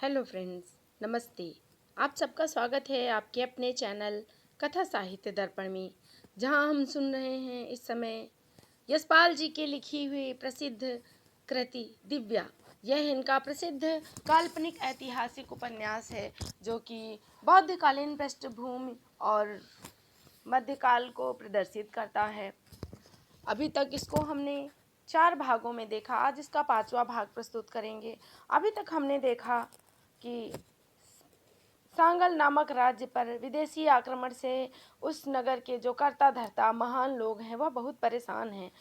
Hello friends, नमस्ते। आप सबका स्वागत है आपके अपने चैनल कथा साहित्य दर्पण में, जहां हम सुन रहे हैं इस समय यशपाल जी की लिखी हुई प्रसिद्ध कृति दिव्या। यह इनका प्रसिद्ध काल्पनिक ऐतिहासिक उपन्यास है, जो कि बौद्धकालीन पृष्ठभूमि और मध्यकाल को प्रदर्शित करता है। अभी तक इसको हमने 4 भागों में देखा, आज इसका 5वां भाग प्रस्तुत करेंगे। अभी तक हमने देखा कि सांगल नामक राज्य पर विदेशी आक्रमण से उस नगर के जो कर्ता धर्ता महान लोग हैं वह बहुत परेशान हैं।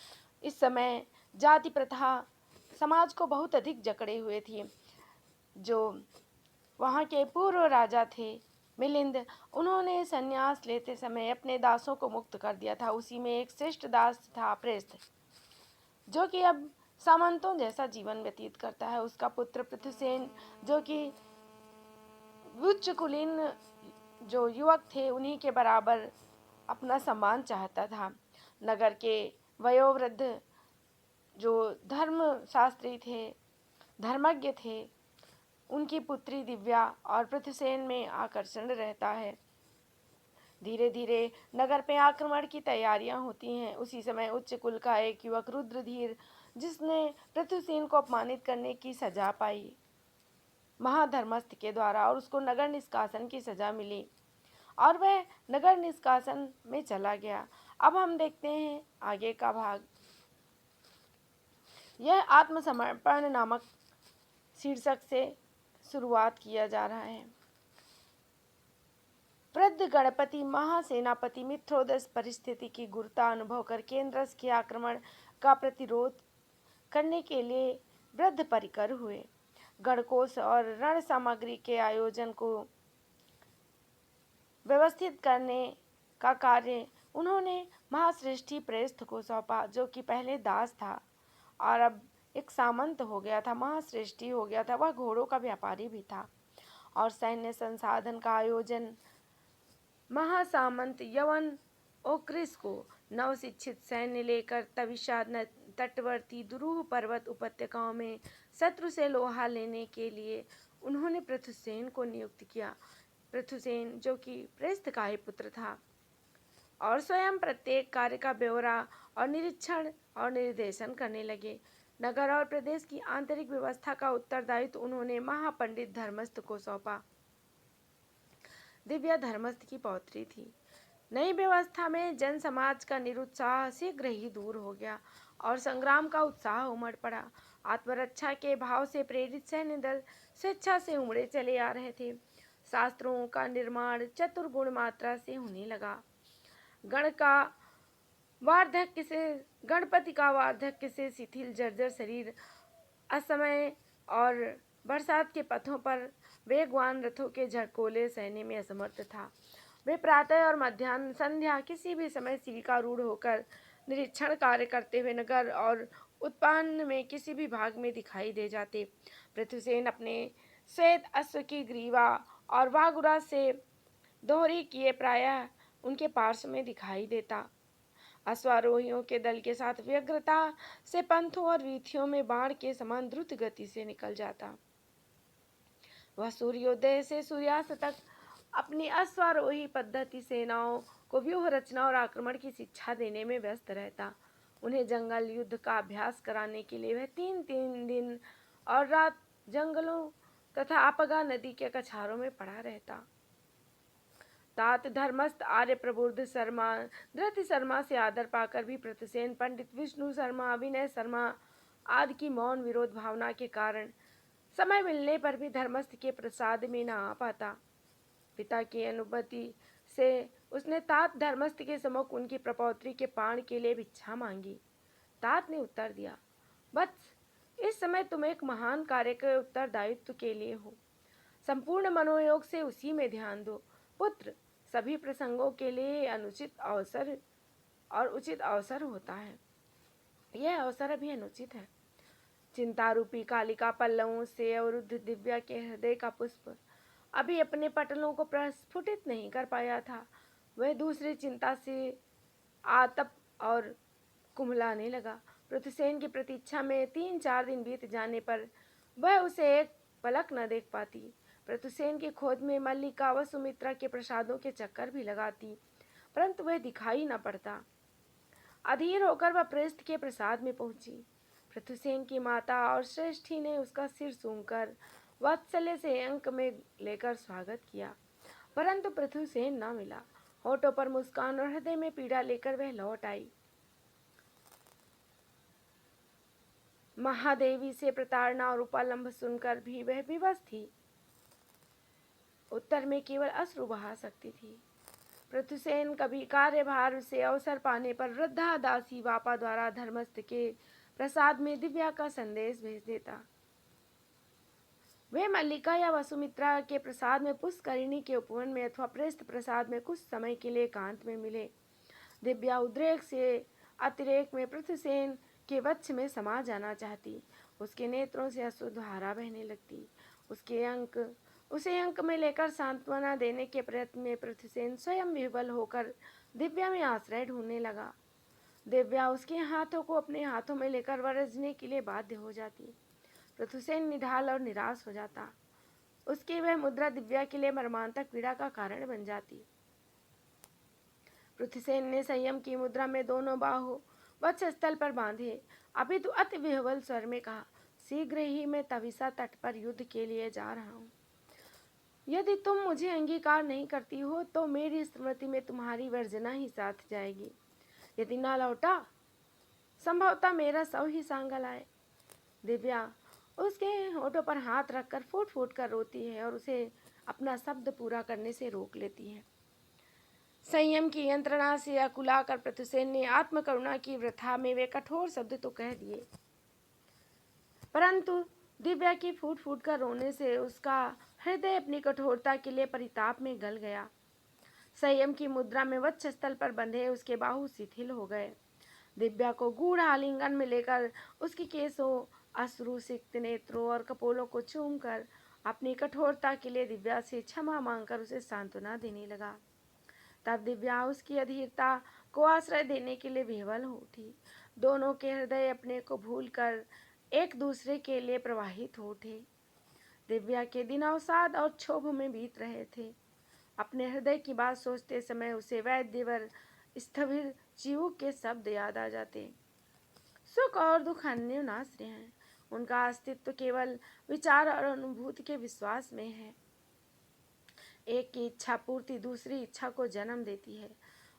इस समय जाति प्रथा समाज को बहुत अधिक जकड़े हुए थी। जो वहाँ के पूर्व राजा थे मिलिंद, उन्होंने संन्यास लेते समय अपने दासों को मुक्त कर दिया था। उसी में एक श्रेष्ठ दास था प्रेस्त, जो कि अब सामंतों जैसा जीवन व्यतीत करता है। उसका पुत्र पृथुसेन, जो कि उच्च कुलीन जो युवक थे उन्हीं के बराबर अपना सम्मान चाहता था। नगर के वयोवृद्ध जो धर्म शास्त्री थे, धर्मज्ञ थे, उनकी पुत्री दिव्या और पृथुसेन में आकर्षण रहता है। धीरे धीरे नगर पे आक्रमण की तैयारियां होती हैं। उसी समय उच्च कुल का एक युवक रुद्रधीर, जिसने पृथुसेन को अपमानित करने की सजा पाई महाधर्मस्थ के द्वारा, और उसको नगर निष्कासन की सजा मिली और वह नगर निष्कासन में चला गया। अब हम देखते हैं आगे का भाग। यह आत्मसमर्पण नामक शीर्षक से शुरुआत किया जा रहा है। वृद्ध गणपति महासेनापति मित्रोदस परिस्थिति की गुरुता अनुभव कर केंद्रस के आक्रमण का प्रतिरोध करने के लिए वृद्ध परिकर हुए। गणकोष और रण सामग्री के आयोजन को व्यवस्थित करने का कार्य उन्होंने महाश्रेष्ठी प्रेस्त को सौंपा, जो कि पहले दास था और अब एक सामंत हो गया था, महाश्रेष्ठी हो गया था। वह घोड़ों का व्यापारी भी था। और सैन्य संसाधन का आयोजन महासामंत यवन ओक्रिस को नवशिक्षित सैन्य लेकर तविषा तटवर्ती दुरूह पर्वत उपत्यकाओं में शत्रु से लोहा लेने के लिए उन्होंने पृथुसेन को नियुक्त किया। पृथुसेन, जो कि प्रेस्त का ही पुत्र था, और स्वयं प्रत्येक कार्य का ब्यौरा और निरीक्षण और निर्देशन करने लगे। नगर और प्रदेश की आंतरिक व्यवस्था का उत्तरदायित्व उन्होंने महापंडित धर्मस्थ को सौंपा। दिव्या धर्मस्थ की पौत्री थी। नई व्यवस्था में जन समाज का निरुत्साह शीघ्र ही दूर हो गया और संग्राम का उत्साह उमड़ पड़ा। आत्मरक्षा के भाव से प्रेरित सैन्य दल स्वेच्छा से उमड़े चले आ रहे थे। शास्त्रों का निर्माण चतुर्गुण मात्रा से होने लगा। गणपति का वार्धक्य से शिथिल जर्जर शरीर असमय और बरसात के पथों पर वेगवान रथों के झड़कोले सहने में असमर्थ था। वे प्रातः और मध्याह्न संध्या किसी भी समय शिविकारूढ़ होकर निरीक्षण कार्य करते हुए नगर और उत्पान में किसी भी भाग में दिखाई दे जाते। पृथुसेन अपने श्वेत अश्व की ग्रीवा और वागुरा से दोहरी किए प्रायः उनके पार्श्व में दिखाई देता। अश्वारोहियों के दल के साथ व्यग्रता से पंथों और वीथियों में बाण के समान द्रुत गति से निकल जाता। वह सूर्योदय से सूर्यास्त तक अपनी अश्वारोही पद्धति सेनाओं को व्यूह रचना और आक्रमण की शिक्षा देने में व्यस्त रहता। उन्हें जंगल युद्ध का अभ्यास कराने के लिए वह 3-3 दिन और रात जंगलों तथा आपगा नदी के कछारों में पड़ा रहता। तात धर्मस्थ आर्य प्रबुद्ध शर्मा धृति शर्मा से आदर पाकर भी पृथुसेन पंडित विष्णु शर्मा, विनय शर्मा आदि की मौन विरोध भावना के कारण समय मिलने पर भी धर्मस्थ के प्रसाद में न आ पाता। पिता की अनुमति से उसने तात धर्मस्थ के सम्मुख उनकी प्रपौत्री के पाण के लिए भिक्षा मांगी। तात ने उत्तर दिया, वत्स, इस समय तुम एक महान कार्य के उत्तरदायित्व के लिए हो। संपूर्ण मनोयोग से उसी में ध्यान दो। पुत्र, सभी प्रसंगों के लिए अनुचित अवसर और उचित अवसर होता है। यह अवसर अभी अनुचित है। चिंता रूपी कालिका पल्लवों से अवरुद्ध दिव्या के हृदय का पुष्प अभी अपने पटलों को प्रस्फुटित नहीं कर पाया था। वह दूसरी चिंता से आतप और कुम्हलाने लगा। पृथुसेन की प्रतीक्षा में 3-4 दिन बीत जाने पर वह उसे एक पलक न देख पाती। प्रतुसेन की खोज में मल्लिका व सुमित्रा के प्रसादों के चक्कर भी लगाती, परंतु वह दिखाई न पड़ता। अधीर होकर वह पृष्ठ के प्रसाद में पहुंची। प्रतुसेन की माता और श्रेष्ठी ने उसका सिर सूंघकर वात्सल्य से अंक में लेकर स्वागत किया, परंतु प्रतुसेन न मिला। होठों पर मुस्कान और हृदय में पीड़ा लेकर वह लौट आई। महादेवी से प्रताड़ना और उपलम्भ सुनकर भी वह विवश थी। उत्तर में केवल अश्रु बहा सकती थी। प्रतुसेन कभी कार्यभार से अवसर पाने पर वृद्धा दासी बापा द्वारा धर्मस्थ के प्रसाद में दिव्या का संदेश भेज देता। वे मल्लिका या वसुमित्रा के प्रसाद में पुष्करिणी के उपवन में अथवा पृष्ठ प्रसाद में कुछ समय के लिए एकांत में मिले। दिव्या उद्रेक से अतिरेक में प्रतुसेन के वक्ष में समा जाना चाहती। उसके नेत्रों से अश्रु धारा बहने लगती। उसे अंक में लेकर सांत्वना देने के प्रयत्न में प्रतुसेन स्वयं विह्वल होकर दिव्या में आश्रय ढूंढने लगा। दिव्या उसके हाथों को अपने हाथों में लेकर वरजने के लिए बाध्य हो जाती। प्रतुसेन निढाल और निराश हो जाता। उसकी वह मुद्रा दिव्या के लिए मर्मांतक पीड़ा का कारण बन जाती। प्रतुसेन ने संयम की मुद्रा में दोनों बाहु वक्षस्थल पर बांधे अभी तो अति विह्वल स्वर में कहा, शीघ्र ही मैं तविसा तट पर युद्ध के लिए जा रहा हूँ। यदि तुम मुझे अंगीकार नहीं करती हो तो मेरी स्मृति में तुम्हारी वर्जना ही साथ जाएगी। यदि ना लौटा, संभवतः मेरा शव ही सांगल आए। दिव्या उसके होठों पर हाथ रखकर फूट फूट कर रोती है और उसे अपना शब्द पूरा करने से रोक लेती है। संयम की यंत्रणा से अकुलाकर प्रतुसेन ने आत्मकरुणा की वृथा में वे कठोर शब्द तो कह दिए, परंतु दिव्या की फूट फूट कर रोने से उसका हृदय अपनी कठोरता के लिए परिताप में गल गया। संयम की मुद्रा में वक्षस्थल पर बंधे उसके बाहु शिथिल हो गए। दिव्या को गूढ़ आलिंगन में लेकर उसके केसों, अश्रु सिक्त नेत्रों और कपोलों को चूमकर अपनी कठोरता के लिए दिव्या से क्षमा मांगकर उसे सांत्वना देने लगा। तब दिव्या उसकी अधीरता को आश्रय देने के लिए विह्वल हो उठी। दोनों के हृदय अपने को भूलकर एक दूसरे के लिए प्रवाहित हो उठे। दिव्या के दिन अवसाद और क्षोभ में बीत रहे थे। अपने हृदय की बात सोचते समय उसे वैद्यवर स्थविर चिवुक के शब्द याद आ जाते। सुख और दुख अन्योन्याश्रय हैं। उनका अस्तित्व केवल विचार और अनुभूति के विश्वास में है। एक की इच्छा पूर्ति दूसरी इच्छा को जन्म देती है।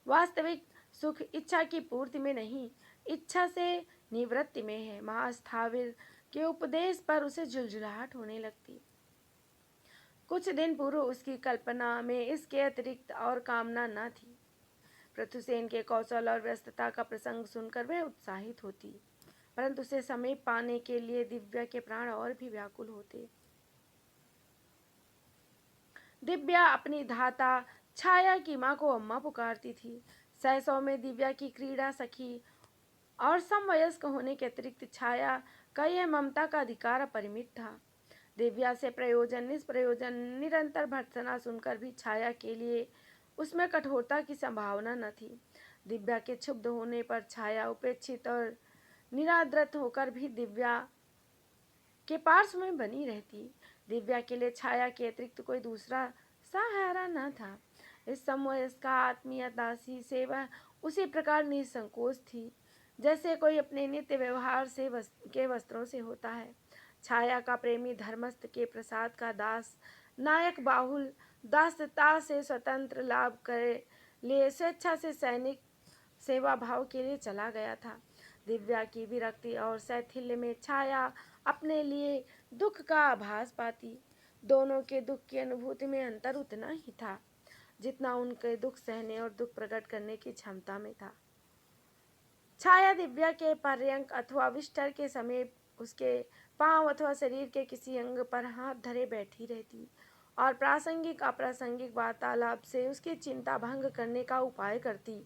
वास्तविक सुख इच्छा की पूर्ति में नहीं, इच्छा से निवृत्ति में है। महास्थाविर के उपदेश पर उसे झुलझुलाहट होने लगती। कुछ दिन पूर्व उसकी कल्पना में इसके अतिरिक्त और कामना न थी। प्रतुसेन के कौशल और व्यस्तता का प्रसंग सुनकर वह उत्साहित होती, परंतु उसे समीप पाने के लिए दिव्या के प्राण और भी व्याकुल होते। दिव्या अपनी धाता छाया की माँ को अम्मा पुकारती थी। सहसों में दिव्या की क्रीड़ा सखी और समवयस्क होने के अतिरिक्त छाया का यह ममता का अधिकार अपरिमित था। दिव्या से प्रयोजन निष्प्रयोजन निरंतर भर्त्सना सुनकर भी छाया के लिए उसमें कठोरता की संभावना न थी। दिव्या के क्षुब्ध होने पर छाया उपेक्षित और निरादृत होकर भी दिव्या के पार्श्व में बनी रहती। दिव्या के लिए छाया के अतिरिक्त कोई दूसरा सहारा न था। इस समवयस्का आत्मीय दासी से वह उसी प्रकार निसंकोच थी जैसे कोई अपने नित्य व्यवहार से के वस्त्रों से होता है। छाया का प्रेमी धर्मस्थ के प्रसाद का दास नायक बाहुल दासता से स्वतंत्र लाभ करे लिए स्वेच्छा से सैनिक सेवा भाव के लिए चला गया था। दिव्या की विरक्ति और शैथिल्य में छाया अपने लिए दुख का आभास पाती। दोनों के दुख की अनुभूति में अंतर उतना ही था जितना उनके दुख सहने और दुख प्रकट करने की क्षमता में था। छाया दिव्या के पर्यंक अथवा विष्टर के समीप उसके पांव अथवा शरीर के किसी अंग पर हाथ धरे बैठी रहती और प्रासंगिक अप्रासंगिक वार्तालाप से उसकी चिंता भंग करने का उपाय करती।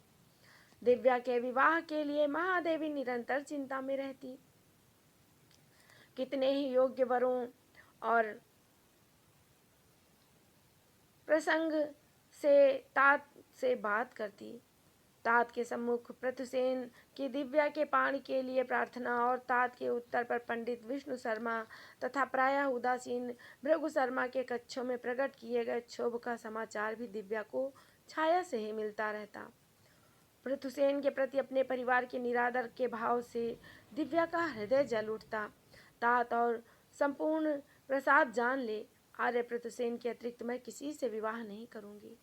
दिव्या के विवाह के लिए महादेवी निरंतर चिंता में रहती। कितने ही योग्य वरों और प्रसंग से तात से बात करती, तात के सम्मुख पृथुसेन की दिव्या के पाणी के लिए प्रार्थना और तात के उत्तर पर पंडित विष्णु शर्मा तथा प्रायः उदासीन भृगु शर्मा के कक्षों में प्रकट किए गए क्षोभ का समाचार भी दिव्या को छाया से ही मिलता रहता। पृथुसेन के प्रति अपने परिवार के निरादर के भाव से दिव्या का हृदय जल उठता। तात और संपूर्ण प्रसाद जान ले, आर्य पृथुसेन के अतिरिक्त मैं किसी से विवाह नहीं करूंगी।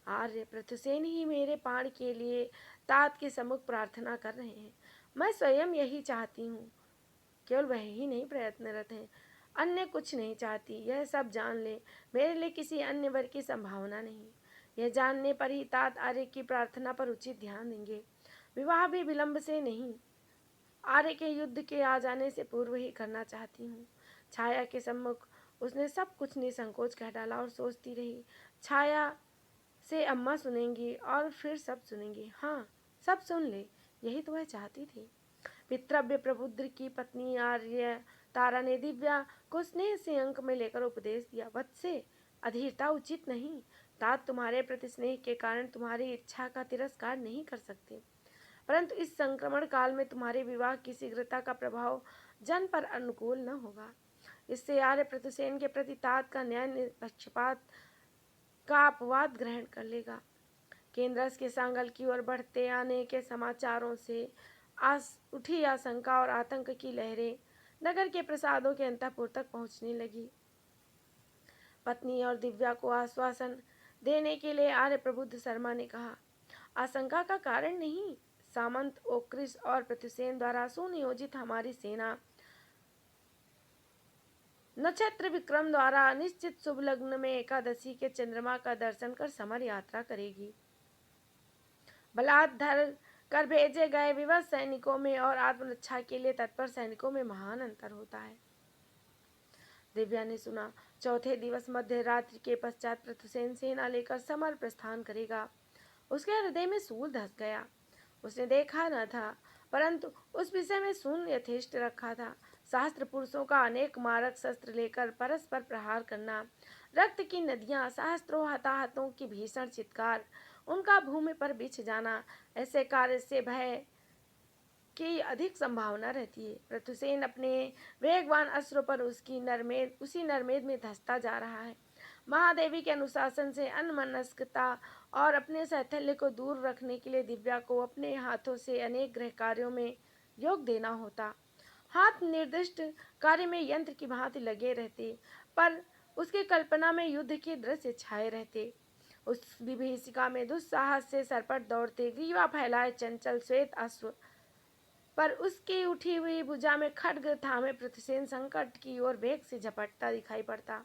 आर्य पृथुसेन ही मेरे पाण के लिए तात के सम्मुख प्रार्थना कर रहे हैं। मैं स्वयं यही चाहती हूँ, केवल वह ही नहीं प्रयत्नरत हैं, अन्य कुछ नहीं चाहती। यह सब जान ले, मेरे लिए किसी अन्य वर की संभावना नहीं। यह जानने पर ही तात आर्य की प्रार्थना पर उचित ध्यान देंगे। विवाह भी विलंब से नहीं, आर्य के युद्ध के आ जाने से पूर्व ही करना चाहती हूँ। छाया के सम्मुख उसने सब कुछ निसंकोच कह डाला और सोचती रही। छाया से अम्मा सुनेंगी और फिर सब सुनेंगी। हाँ, सब सुन ले, यही तो वह चाहती थी। पितृव्य प्रबुद्ध की पत्नी आर्य तारा ने दिव्या को स्नेह से अंक में लेकर उपदेश दिया। वत्से, अधीरता उचित नहीं। तात तुम्हारे प्रति स्नेह के कारण तुम्हारी इच्छा का तिरस्कार नहीं कर सकते, परंतु इस संक्रमण काल में तुम्हारे विवाह की शीघ्रता का प्रभाव जन पर अनुकूल न होगा। इससे आर्य पृथुसेन के प्रति तात का न्याय निष्पक्षपात का अपवाद ग्रहण कर लेगा। केंद्रस के सांगल की ओर बढ़ते आने के समाचारों से उठी आशंका और आतंक की लहरें नगर के प्रसादों के अंतःपुर तक पहुंचने लगी। पत्नी और दिव्या को आश्वासन देने के लिए आर्य प्रबुद्ध शर्मा ने कहा, आशंका का कारण नहीं, सामंत ओक्रिस और पृथुसेन द्वारा सुनियोजित हमारी सेना नक्षत्र विक्रम द्वारा निश्चित शुभ लग्न में एकादशी के चंद्रमा का दर्शन कर समर यात्रा करेगी। बलात्कार कर भेजे गए विवश सैनिकों में और आत्मरक्षा के लिए तत्पर सैनिकों में महान अंतर होता है। दिव्या ने सुना, चौथे दिवस मध्य रात्रि के पश्चात पृथुसेन सेना लेकर समर प्रस्थान करेगा। उसके हृदय में सूल धस गया। उसने देखा न था, परंतु उस विषय में सुन यथेष्ट रखा था। शास्त्र पुरुषों का अनेक मारक शस्त्र लेकर परस्पर प्रहार करना, रक्त की नदियां, सहस्त्रों हताहतों की भीषण चित्कार, उनका भूमि पर बिछ जाना, ऐसे कार्य से भय की अधिक संभावना रहती है। पृथुसेन अपने वेगवान अस्त्रों पर उसी नरमेद में धंसता जा रहा है। महादेवी के अनुशासन से अनमनस्कता और अपने शैथल्य को दूर रखने के लिए दिव्या को अपने हाथों से अनेक गृह कार्यों में योग देना होता। हाथ निर्दिष्ट कार्य में यंत्र की भांति लगे रहते, पर उसकी कल्पना में युद्ध के दृश्य छाए रहते। उस विभीषिका में दुस्साहस से सरपट दौड़ते, ग्रीवा फैलाए चंचल श्वेत अश्व पर उसकी उठी हुई भुजा में खड्ग थामे पृथुसेन संकट की ओर वेग से झपटता दिखाई पड़ता।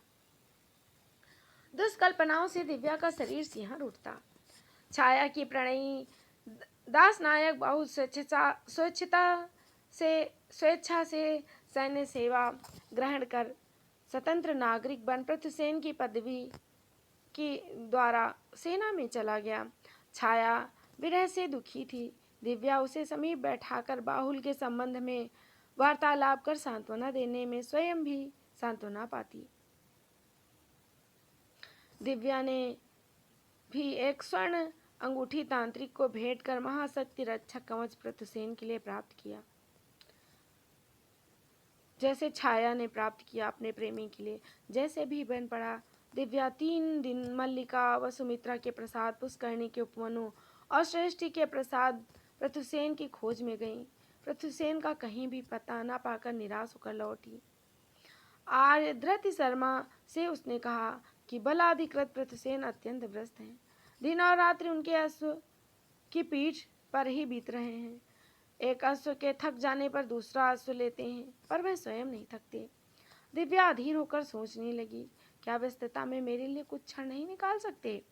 दुष्कल्पनाओं से दिव्या का शरीर सिंहर उठता। छाया की प्रणयी दास नायक बहुत स्वेच्छा से सैन्य सेवा ग्रहण कर स्वतंत्र नागरिक बन पृथुसेन की पदवी की द्वारा सेना में चला गया। छाया विरह से दुखी थी। दिव्या उसे समीप बैठाकर बाहुल के संबंध में वार्तालाप कर सांत्वना देने में स्वयं भी सांत्वना पाती। दिव्या ने भी एक स्वर्ण अंगूठी तांत्रिक को भेंट कर महाशक्ति रक्षक कवच पृथुसेन के लिए प्राप्त किया, जैसे छाया ने प्राप्त किया अपने प्रेमी के लिए। जैसे भी बन पड़ा, दिव्या 3 दिन मल्लिका व सुमित्रा के प्रसाद, पुष्करणी के उपवनों और श्रेष्ठी के प्रसाद पृथुसेन की खोज में गई। पृथुसेन का कहीं भी पता न पाकर निराश होकर लौटी। आर्य धृति शर्मा से उसने कहा कि बलाधिकृत पृथुसेन अत्यंत व्यस्त हैं। दिन और रात्रि उनके अश्व की पीठ पर ही बीत रहे हैं। एक अश्व के थक जाने पर दूसरा अश्व लेते हैं, पर वह स्वयं नहीं थकते। दिव्या अधीर होकर सोचने लगी, क्या व्यस्तता में मेरे लिए कुछ क्षण नहीं निकाल सकते?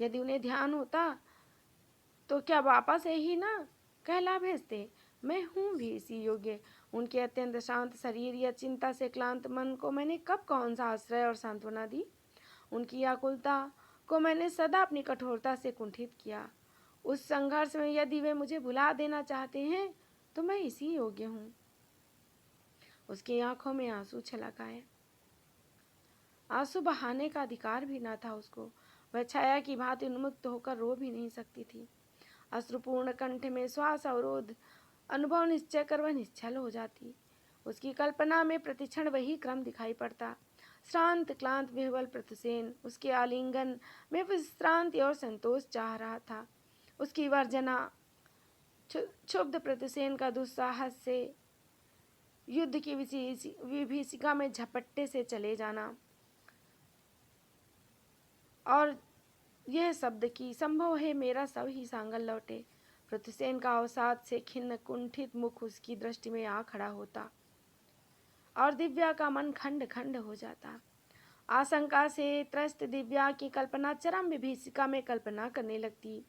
यदि उन्हें ध्यान होता तो क्या वापस ही ना कहला भेजते? मैं हूँ भी इसी योग्य। उनके अत्यंत शांत शरीर या चिंता से क्लांत मन को मैंने कब कौन सा आश्रय और सांत्वना दी? उनकी आकुलता को मैंने सदा अपनी कठोरता से कुंठित किया। उस संघर्ष में यदि वे मुझे भुला देना चाहते हैं तो मैं इसी योग्य हूँ। उसकी आंखों में आंसू छलक आए। आंसू बहाने का अधिकार भी न था उसको। वह छाया की भांति उन्मुक्त होकर रो भी नहीं सकती थी। अश्रुपूर्ण कंठ में श्वास अवरोध अनुभव निश्चय कर वह निश्चल हो जाती। उसकी कल्पना में प्रतिक्षण वही क्रम दिखाई पड़ता। श्रांत क्लांत विह्वल प्रतुसेन उसके आलिंगन में विश्रांति और संतोष चाह रहा था। उसकी वर्जना क्षुब्ध प्रतुसेन का दुस्साहस से युद्ध की विभीषिका में झपट्टे से चले जाना और यह शब्द की संभव है मेरा सब ही सांगल लौटे। प्रतुसेन का अवसाद से खिन्न कुंठित मुख उसकी दृष्टि में आ खड़ा होता और दिव्या का मन खंड खंड हो जाता। आशंका से त्रस्त दिव्या की कल्पना चरम विभीषिका में कल्पना करने लगती।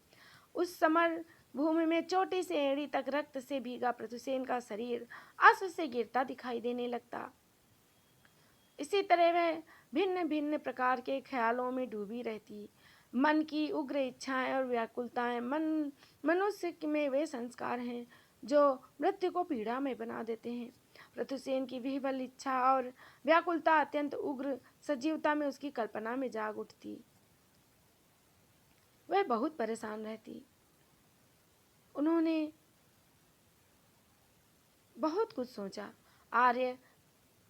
उस समर भूमि में चोटी से एड़ी तक रक्त से भीगा प्रतुसेन का शरीर आंसू से गिरता दिखाई देने लगता। इसी तरह वह भिन्न भिन्न प्रकार के ख्यालों में डूबी रहती। मन की उग्र इच्छाएं और व्याकुलताएं मनुष्य में वे संस्कार हैं जो मृत्यु को पीड़ा में बना देते हैं। प्रतुसेन की विह्वल इच्छा और व्याकुलता अत्यंत उग्र सजीवता में उसकी कल्पना में जाग उठती। वह बहुत परेशान रहती। उन्होंने बहुत कुछ सोचा। आर्य,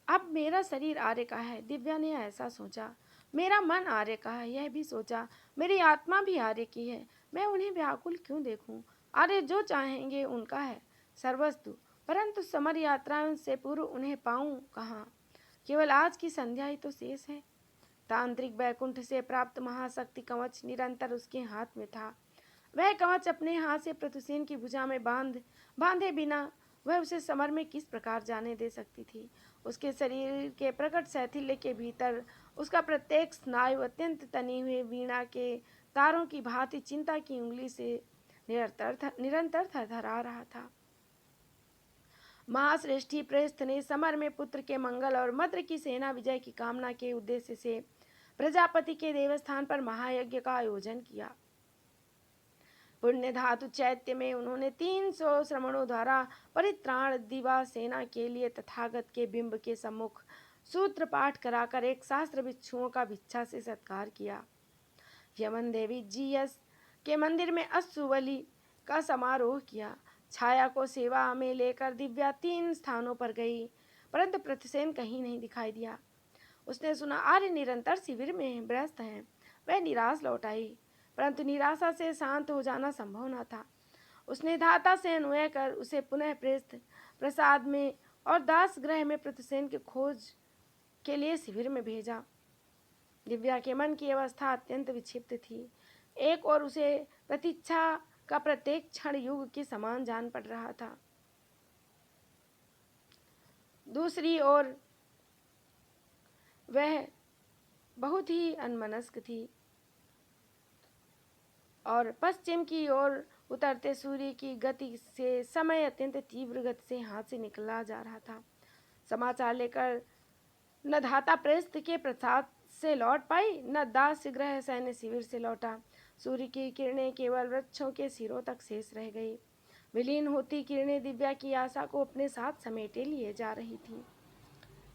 अब मेरा शरीर आर्य का है, दिव्या ने ऐसा सोचा। मेरा मन आर्य का है, यह भी सोचा। मेरी आत्मा भी आर्य की है, मैं उन्हें व्याकुल क्यों देखूं? आर्य जो चाहेंगे उनका है सर्वस्तु, परंतु समर यात्रा से पूर्व उन्हें पाऊं कहाँ? केवल आज की संध्या ही तो शेष है। तांत्रिक वैकुंठ से प्राप्त महाशक्ति कवच निरंतर उसके हाथ में था। वह कवच अपने हाथ से प्रतुसेन की भुजा में बांधे बिना वह उसे समर में किस प्रकार जाने दे सकती थी? उसके शरीर के प्रकट शैथिल्य के भीतर उसका प्रत्येक स्नायु अत्यंत तनी हुए वीणा के तारों की भांति चिंता की उंगली से निरंतर थरथरा रहा था। महाश्रेष्ठी प्रेस्थ ने समर में पुत्र के मंगल और मद्र की सेना विजय की कामना के उद्देश्य से प्रजापति के देवस्थान पर महायज्ञ का आयोजन किया। पुण्य धातु चैत्य में उन्होंने 300 श्रमणों द्वारा परित्राण दिवा सेना के लिए तथागत के बिंब के सम्मुख सूत्र पाठ कराकर एक शास्त्र भिक्षुओं का भिक्षा से सत्कार किया। यमन देवी जीएस के मंदिर में अश्रुबलि का समारोह किया। छाया को सेवा में लेकर दिव्या 3 स्थानों पर गई, परंतु प्रतुसेन कहीं नहीं दिखाई दिया। उसने सुना आर्य निरंतर शिविर में व्यस्त हैं। वह निराश लौट आई, परंतु निराशा से शांत हो जाना संभव न था। उसने धाता से अनुनय कर उसे पुनः प्रेस्त प्रसाद में और दास गृह में प्रतुसेन की खोज के लिए शिविर में भेजा। दिव्या के मन की अवस्था अत्यंत विक्षिप्त थी। एक और उसे प्रतीक्षा का प्रत्येक क्षण युग के समान जान पड़ रहा था, दूसरी ओर वह बहुत ही अनमनस्क थी और पश्चिम की ओर उतरते सूर्य की गति से समय अत्यंत तीव्र गति से हाथ से निकला जा रहा था। समाचार लेकर न धाता प्रेस्त के प्रसाद से लौट पाई, न दास गृह सैन्य शिविर से लौटा। सूर्य की किरणें केवल वृक्षों के सिरों तक शेष रह गई। विलीन होती किरणें दिव्या की आशा को अपने साथ समेटे लिए जा रही थी।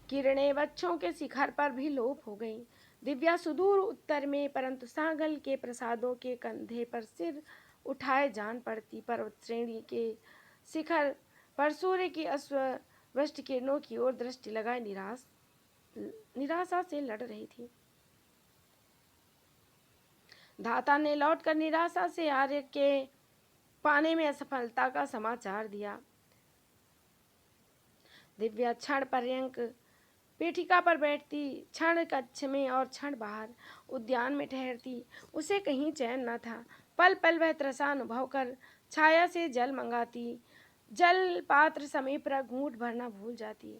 किरणें वृक्षों के शिखर पर भी लोप हो गईं। दिव्या सुदूर उत्तर में परंतु सांगल के प्रसादों के कंधे पर सिर उठाए जान पड़ती। पर्वत श्रेणी के शिखर पर सूर्य की अश्ववृष्ट किरणों की ओर दृष्टि लगाए निराशा से लड़ रही थी। धाता ने लौटकर निराशा से आर्य के पाने में असफलता का समाचार दिया। दिव्या क्षण पर्यंक पीठिका पर बैठती, क्षण कक्ष में और क्षण बाहर उद्यान में ठहरती। उसे कहीं चैन न था। पल पल वह तृषा अनुभव कर छाया से जल मंगाती, जल पात्र समीप रख घूंट भरना भूल जाती।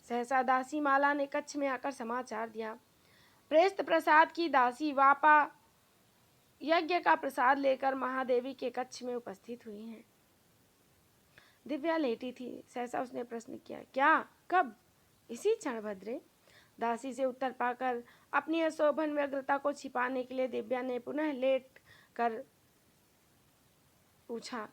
सहसा दासी माला ने कक्ष में आकर समाचार दिया, प्रेस्त प्रसाद की दासी वापा यज्ञ का प्रसाद लेकर महादेवी के कक्ष में उपस्थित हुई हैं। दिव्या लेटी थी। सहसा उसने प्रश्न किया, क्या, कब? इसी क्षण भद्रे। दासी से उत्तर पाकर अपनी अशोभन व्यग्रता को छिपाने के लिए दिव्या ने पुनः लेट कर पूछा।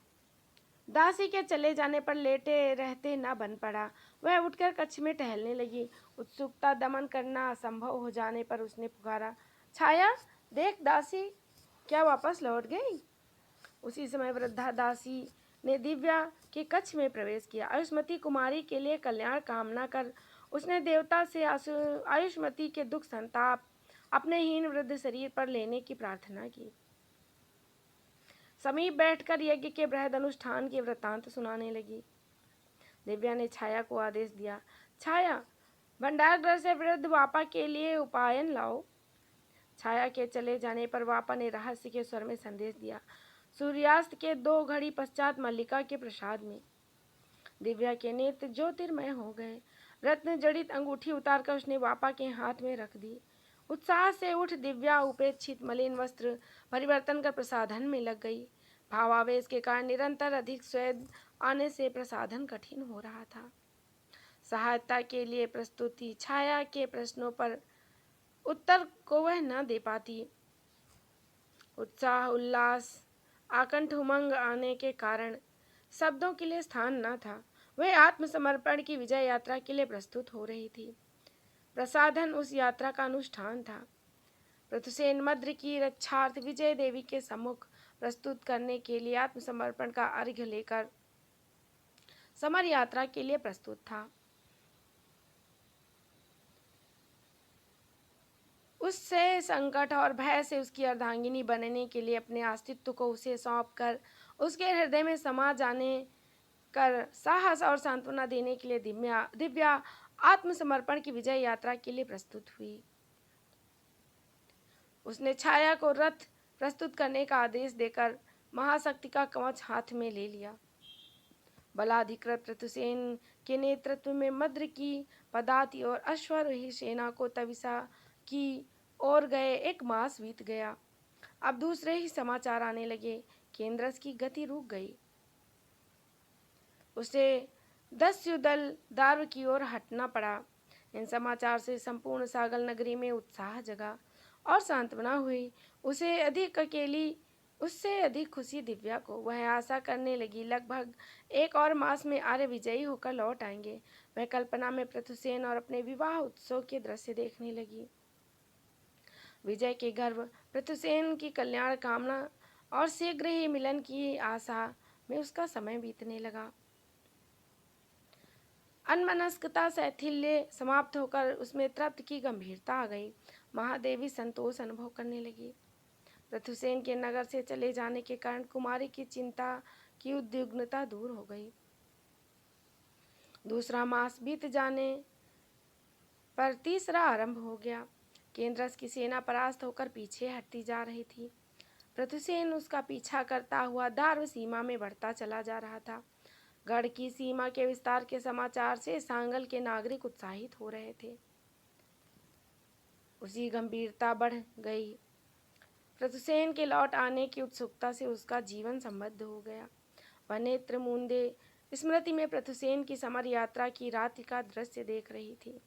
दासी के चले जाने पर लेटे रहते न बन पड़ा। वह उठकर कक्ष में टहलने लगी। उत्सुकता दमन करना असंभव हो जाने पर उसने पुकारा, छाया, देख दासी क्या वापस लौट गई? उसी समय वृद्धा दासी ने दिव्या के कक्ष में प्रवेश किया। आयुष्मती कुमारी के लिए कल्याण कामना कर उसने देवता से आयुष्मती के दुख संताप अपने हीन वृद्ध शरीर पर लेने की प्रार्थना की। समीप बैठकर यज्ञ के बृहद अनुष्ठान के वृत्तांत सुनाने लगी। दिव्या ने छाया को आदेश दिया, छाया, भंडार गृह से वृद्ध वापा के लिए उपायन लाओ। छाया के चले जाने पर वापा ने रहस्य के स्वर में संदेश दिया। सूर्यास्त के 2 घड़ी पश्चात मल्लिका के प्रसाद में दिव्या के नेत्र ज्योतिर्मय हो गए। रत्न जड़ित अंगूठी उतारकर उसने वापा के हाथ में रख दी। उत्साह से उठ दिव्या उपेक्षित मलिन वस्त्र परिवर्तन कर प्रसाधन में लग गई। भावावेश के कारण निरंतर अधिक स्वेद आने से प्रसाधन कठिन हो रहा था। सहायता के लिए प्रस्तुत थी। छाया के प्रश्नों पर उत्तर को वह न दे पाती। उत्साह, उल्लास, आकंठ उमंग आने के कारण शब्दों के लिए स्थान न था। वह आत्मसमर्पण की विजय यात्रा के लिए प्रस्तुत हो रही थी। प्रसाधन उस यात्रा का अनुष्ठान था। प्रथुसेन मद्र की रक्षार्थ विजय देवी के सम्मुख प्रस्तुत करने के लिए आत्मसमर्पण का अर्घ्य लेकर समर यात्रा के लिए प्रस्तुत था। उससे संकट और भय से उसकी अर्धांगिनी बनने के लिए अपने अस्तित्व को उसे सौंपकर उसके हृदय में समा जाने कर साहस और सांत्वना देने के लिए दिव्या आत्मसमर्पण की विजय यात्रा के लिए प्रस्तुत हुई। उसने छाया को रथ प्रस्तुत करने का आदेश देकर महाशक्ति का कवच हाथ में ले लिया। बलाधिकृत प्रथुसेन के नेतृत्व में मद्र की पदाति और अश्वारोही सेना को तविसा की ओर गए 1 मास बीत गया। अब दूसरे ही समाचार आने लगे। केंद्रस की गति रुक गई। उसे दस्युदल दार्व की ओर हटना पड़ा। इन समाचार से संपूर्ण सागल नगरी में उत्साह जगा और सांत्वना हुई। उससे अधिक खुशी दिव्या को। वह आशा करने लगी लगभग 1 और मास में आर्य विजयी होकर लौट आएंगे। वह कल्पना में प्रथुसेन और अपने विवाह उत्सव के दृश्य देखने लगी। विजय के गर्व, प्रथुसेन की कल्याण कामना और शीघ्र ही मिलन की आशा में उसका समय बीतने लगा। अनमनस्कता शैथिल्य समाप्त होकर उसमें तृप्त की गंभीरता आ गई। महादेवी संतोष अनुभव करने लगी। प्रथुसेन के नगर से चले जाने के कारण कुमारी की चिंता की उद्विग्नता दूर हो गई। दूसरा मास बीत जाने पर तीसरा आरंभ हो गया। केंद्रस की सेना परास्त होकर पीछे हटती जा रही थी। प्रथुसेन उसका पीछा करता हुआ दार्व सीमा में बढ़ता चला जा रहा था। गढ़ की सीमा के विस्तार के समाचार से सांगल के नागरिक उत्साहित हो रहे थे। उसी गंभीरता बढ़ गई। प्रथुसेन के लौट आने की उत्सुकता से उसका जीवन संबद्ध हो गया। वह नेत्र मूंदे स्मृति में प्रथुसेन की समर यात्रा की रात्रि का दृश्य देख रही थी।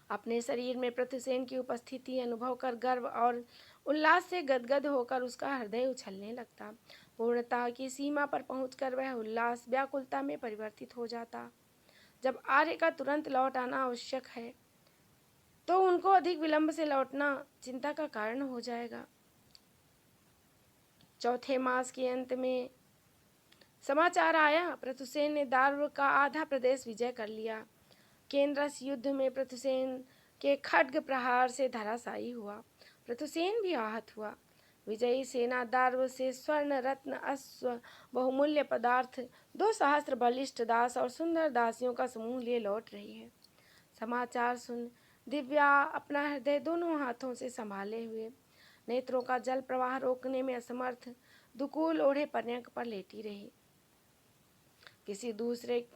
अपने शरीर में प्रथुसेन की उपस्थिति अनुभव कर गर्व और उल्लास से गदगद होकर उसका हृदय उछलने लगता। पूर्णता की सीमा पर पहुंचकर वह उल्लास व्याकुलता में परिवर्तित हो जाता। जब आर्य का तुरंत लौट आना आवश्यक है तो उनको अधिक विलंब से लौटना चिंता का कारण हो जाएगा। चौथे मास के अंत में समाचार आया, प्रथुसेन ने दार्व का आधा प्रदेश विजय कर लिया। केंद्रस युद्ध में प्रथुसेन के खड्ग प्रहार से धराशायी हुआ। प्रथुसेन भी आहत हुआ। विजयी सेना दार्व से स्वर्ण, रत्न, अश्व, बहुमूल्य पदार्थ, 2 सहस्त्र बलिष्ठ दास और सुंदर दासियों का समूह लिए लौट रही है। समाचार सुन दिव्या अपना हृदय दोनों हाथों से संभाले हुए, नेत्रों का जल प्रवाह रोकने में असमर्थ, दुकूल ओढ़े पर्यंक पर लेटी रही। किसी दूसरे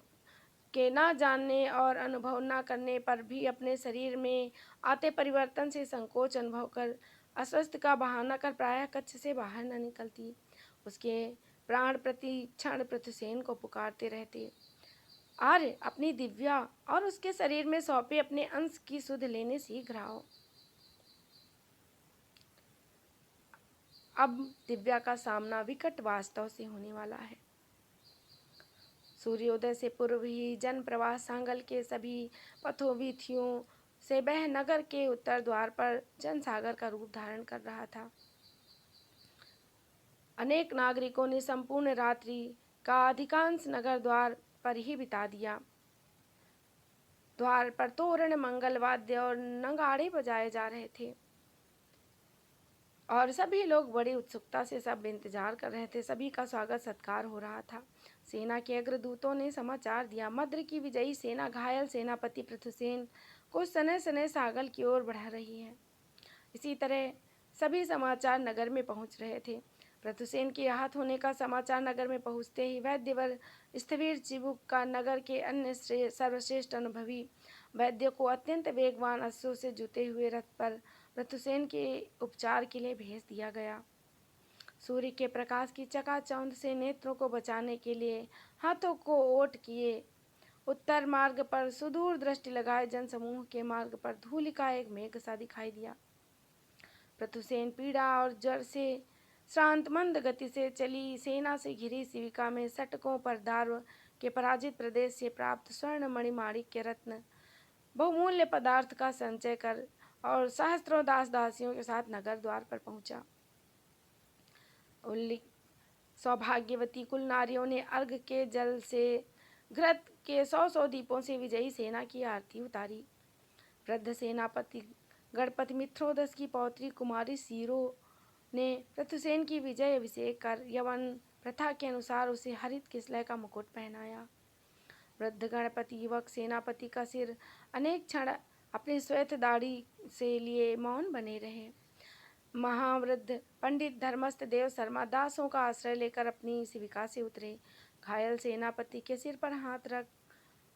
के न जानने और अनुभव न करने पर भी अपने शरीर में आते परिवर्तन से संकोच अनुभव कर अस्वस्थ का बहाना कर प्रायः कक्ष से बाहर न निकलती। उसके प्राण प्रति क्षण प्रथुसेन को पुकारते रहते, आर्य, अपनी दिव्या और उसके शरीर में सौंपे अपने अंश की सुध लेने शीघ्र आओ। अब दिव्या का सामना विकट वास्तव से होने वाला है। सूर्योदय से पूर्व ही जन प्रवाह सांगल के सभी पथों वीथियों से बह नगर के उत्तर द्वार पर जनसागर का रूप धारण कर रहा था। अनेक नागरिकों ने संपूर्ण रात्रि का अधिकांश नगर द्वार पर ही बिता दिया। द्वार पर तोरण, मंगल वाद्य और नगाड़े बजाए जा रहे थे और सभी लोग बड़ी उत्सुकता से सब इंतजार कर रहे थे। सभी का स्वागत सत्कार हो रहा था। सेना के अग्रदूतों ने समाचार दिया, मद्र की विजयी सेना घायल सेनापति पृथुसेन को सने सने सागल की ओर बढ़ा रही है। इसी तरह सभी समाचार नगर में पहुंच रहे थे। पृथुसेन के आहत होने का समाचार नगर में पहुंचते ही वैद्यवर स्थविर चिबुक का नगर के अन्य सर्वश्रेष्ठ अनुभवी वैद्य को अत्यंत वेगवान अश्वों से जुते हुए रथ पर पृथुसेन के उपचार के लिए भेज दिया गया। सूर्य के प्रकाश की चकाचौंध से नेत्रों को बचाने के लिए हाथों को ओट किए उत्तर मार्ग पर सुदूर दृष्टि लगाए जनसमूह के मार्ग पर धूलि का एक मेघ सा दिखाई दिया। पृथुसेन पीड़ा और जड़ से श्रांत मंद गति से चली सेना से घिरी सिविका में सटकों पर दार्व के पराजित प्रदेश से प्राप्त स्वर्ण मणिमाणिक्य रत्न बहुमूल्य पदार्थ का संचय कर और सहस्त्रों दास दासियों के साथ नगर द्वार पर पहुंचा। उल्लिख सौभाग्यवती कुल नारियों ने अर्घ के जल से घृत के 100 दीपों से विजयी सेना की आरती उतारी। वृद्ध सेनापति गणपति मित्रोदस की पौत्री कुमारी सीरो ने पृथुसेन की विजय अभिषेक कर यवन प्रथा के अनुसार उसे हरित किसलय का मुकुट पहनाया। वृद्ध गणपति युवक सेनापति का सिर अनेक क्षण अपनी श्वेत दाढ़ी से लिए मौन बने रहे। महावृद्ध पंडित धर्मस्थ देव शर्मा दासों का आश्रय लेकर अपनी शिविका से उतरे। घायल सेनापति के सिर पर हाथ रख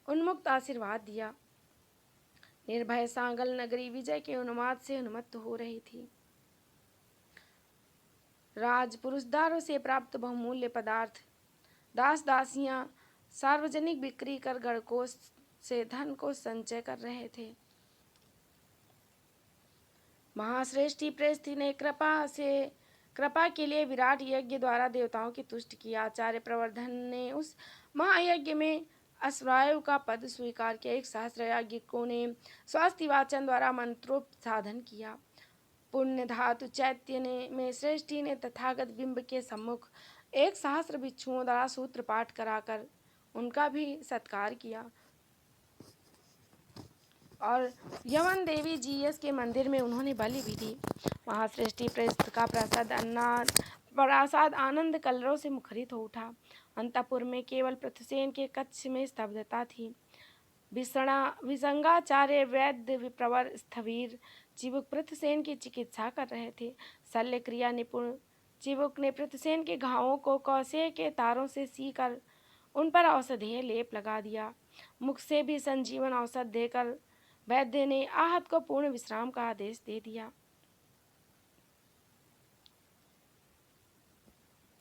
उन्मुक्त आशीर्वाद दिया। निर्भय सांगल नगरी विजय के उन्माद से उन्मत्त हो रही थी। राज पुरुषदारों से प्राप्त बहुमूल्य पदार्थ दास दासियां सार्वजनिक बिक्री कर गणकोष से धन को संचय कर रहे थे। महाश्रेष्ठी प्रेस्थी ने कृपा के लिए विराट यज्ञ द्वारा देवताओं की तुष्ट किया। आचार्य प्रवर्धन ने उस महायज्ञ में अश्वायु का पद स्वीकार किया। 1 सहस्त्र याज्ञिकों ने स्वास्थ्य वाचन द्वारा मंत्रोक्त साधन किया। पुण्य धातु चैत्य में श्रेष्ठी ने तथागत बिंब के सम्मुख 1 सहस्त्र भिक्षुओं द्वारा सूत्र पाठ कराकर उनका भी सत्कार किया और यवन देवी जीएस के मंदिर में उन्होंने बलि भी दी। महाश्रेष्ठी प्रेस्त का प्रसाद आनंद कलरों से मुखरित हो उठा। अंतपुर में केवल पृथुसेन के कक्ष में स्तब्धता थी। विसंगाचार्य वैद्य विप्रवर स्थविर चिबुक पृथुसेन की चिकित्सा कर रहे थे। शल्य क्रिया निपुण चिबुक ने पृथुसेन के घावों को कौशे के तारों से सी कर उन पर औषधीय लेप लगा दिया। मुख से भी संजीवन औषध देकर वैद्य ने आहत को पूर्ण विश्राम का आदेश दे दिया।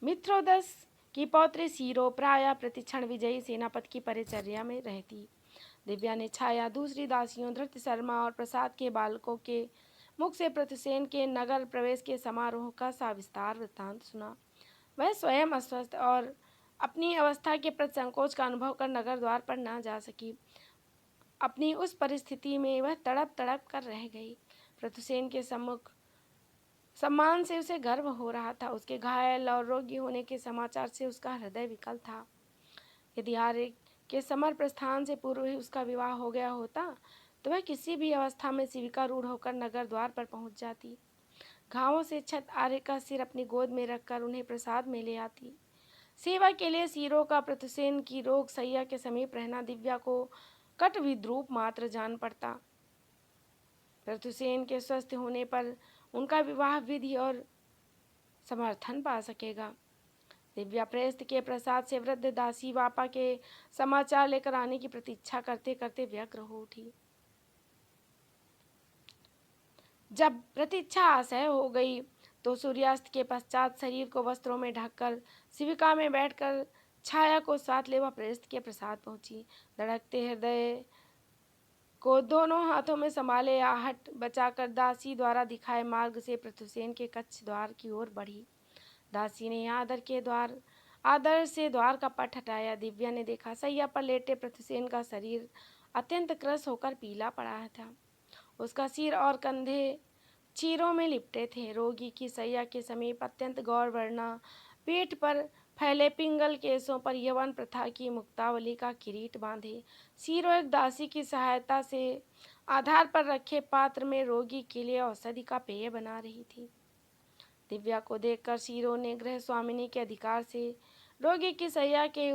मित्रोदस की पौत्री सीरो प्रायः प्रतिक्षण विजयी सेनापति की परिचर्या में रहती। दिव्या ने छाया दूसरी दासियों धृत शर्मा और प्रसाद के बालकों के मुख से पृथुसेन के नगर प्रवेश के समारोह का सविस्तार वृत्तांत सुना। वह स्वयं अस्वस्थ और अपनी अवस्था के प्रति संकोच का अनुभव कर नगर द्वार पर न जा सकी। अपनी उस परिस्थिति में वह तड़प तड़प कर रह गई। पृथुसेन के सम्मान से उसे गर्व हो रहा था। उसके घायल और रोगी होने के समाचार से उसका हृदय विकल था। यदि आर्य के समर प्रस्थान से पूर्व ही उसका विवाह हो गया होता तो वह किसी भी अवस्था में शिविका रूढ़ होकर नगर द्वार पर पहुंच जाती। घावों से छत आर्य का सिर अपनी गोद में रखकर उन्हें प्रसाद में ले आती। सेवा के लिए सीरो का पृथुसेन की रोग सैया के समीप रहना दिव्या को कट विद्रूप मात्र जान पड़ता। पृथुसेन के स्वस्थ होने पर उनका विवाह विधि और समर्थन पा सकेगा। दिव्या प्रेस्त के प्रसाद से वृद्ध दासी वापा के समाचार लेकर आने की प्रतीक्षा करते करते व्यग्र हो उठी। जब प्रतीक्षा असह्य हो गई तो सूर्यास्त के पश्चात शरीर को वस्त्रों में ढककर शिविका में बैठकर छाया को साथ ले वह प्रेस्त के प्रसाद पहुंची। धड़कते हृदय को दोनों हाथों में संभाले आहट बचाकर दासी द्वारा दिखाए मार्ग से पृथुसेन के कक्ष द्वार की ओर बढ़ी। दासी ने आदर से द्वार का पट हटाया। दिव्या ने देखा सैया पर लेटे पृथुसेन का शरीर अत्यंत क्रस होकर पीला पड़ा था। उसका सिर और कंधे चीरों में लिपटे थे। रोगी की सैया के समीप अत्यंत गौर वर्णा पीठ पर फैले पिंगल केसों पर यवन प्रथा की मुक्तावली का किरीट बांधे सीरो एक दासी की सहायता से आधार पर रखे पात्र में रोगी के लिए औषधि का पेय बना रही थी। दिव्या को देखकर सीरो ने गृह स्वामिनी के अधिकार से रोगी की सैया के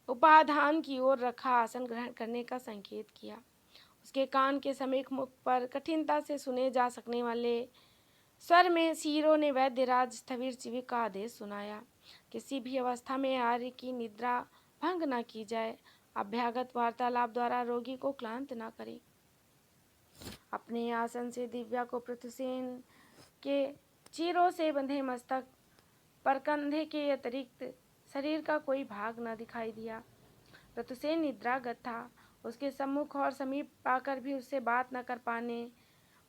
उपाधान की ओर रखा आसन ग्रहण करने का संकेत किया। उसके कान के समीप मुख पर कठिनता से सुने जा सकने वाले स्वर में सीरो ने वैद्यराज स्थविर चिविक का आदेश सुनाया। किसी भी अवस्था में आर्य की निद्रा भंग न की जाए। अभ्यागत वार्तालाप द्वारा रोगी को क्लांत न करे। अपने आसन से दिव्या को पृथुसेन के चीरों से बंधे मस्तक पर कंधे के अतिरिक्त शरीर का कोई भाग न दिखाई दिया। पृथुसेन निद्रागत था। उसके सम्मुख और समीप पाकर भी उससे बात न कर पाने